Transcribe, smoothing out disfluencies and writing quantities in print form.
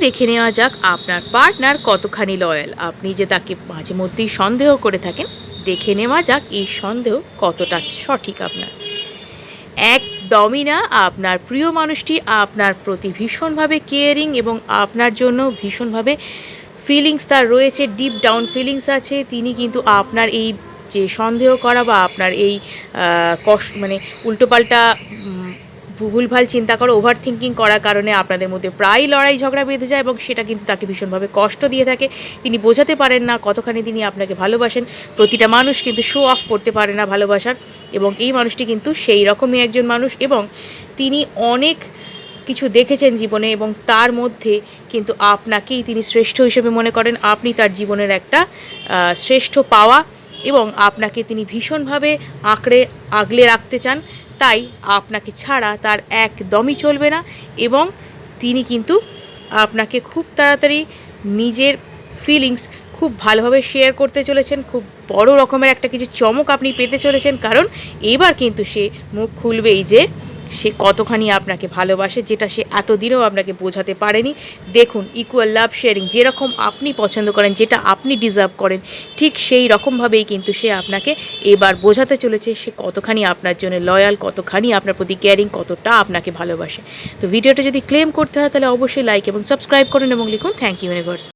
দেখে নেওয়া যাক আপনার পার্টনার কতখানি লয়াল। আপনি যে তাকে মাঝে মধ্যেই সন্দেহ করে থাকেন, দেখে নেওয়া যাক এই সন্দেহ কতটা সঠিক আপনার। একদমই না। আপনার প্রিয় মানুষটি আপনার প্রতি ভীষণভাবে কেয়ারিং এবং আপনার জন্য ভীষণভাবে ফিলিংস তার রয়েছে, ডিপ ডাউন ফিলিংস আছে। তিনি কিন্তু আপনার এই যে সন্দেহ করা বা আপনার এই মানে উল্টোপাল্টা ভুলভাল চিন্তা করো, ওভার থিঙ্কিং করার কারণে আপনাদের মধ্যে প্রায় লড়াই ঝগড়া বেঁধে যায় এবং সেটা কিন্তু তাকে ভীষণভাবে কষ্ট দিয়ে থাকে। তিনি বোঝাতে পারেন না কতখানি তিনি আপনাকে ভালোবাসেন। প্রতিটা মানুষ কিন্তু শো অফ করতে পারে না ভালোবাসার, এবং এই মানুষটি কিন্তু সেই রকমই একজন মানুষ এবং তিনি অনেক কিছু দেখেছেন জীবনে এবং তার মধ্যে কিন্তু আপনাকেই তিনি শ্রেষ্ঠ হিসেবে মনে করেন। আপনি তার জীবনের একটা শ্রেষ্ঠ পাওয়া এবং আপনাকে তিনি ভীষণভাবে আগলে রাখতে চান। তাই আপনাকে ছাড়া তার একদমই চলবে না এবং তিনি কিন্তু আপনাকে খুব তাড়াতাড়ি নিজের ফিলিংস খুব ভালোভাবে শেয়ার করতে চলেছেন। খুব বড় রকমের একটা কিছু চমক আপনি পেতে চলেছেন, কারণ এবার কিন্তু সে মুখ খুলবেই যে সে কতখানি আপনাকে ভালোবাসে, যেটা সে এতদিনেও আপনাকে বোঝাতে পারেনি। দেখুন, ইকুয়াল লাভ শেয়ারিং, যেরকম আপনি পছন্দ করেন, যেটা আপনি ডিজার্ভ করেন, ঠিক সেই রকমভাবেই কিন্তু সে আপনাকে এবার বোঝাতে চলেছে সে কতখানি আপনার জন্য লয়াল, কতখানি আপনার প্রতি কেয়ারিং, কতটা আপনাকে ভালোবাসে। তো ভিডিওটা যদি ক্লেম করতে হয় তাহলে অবশ্যই লাইক এবং সাবস্ক্রাইব করুন এবং লিখুন থ্যাংক ইউ ইউনিভার্স।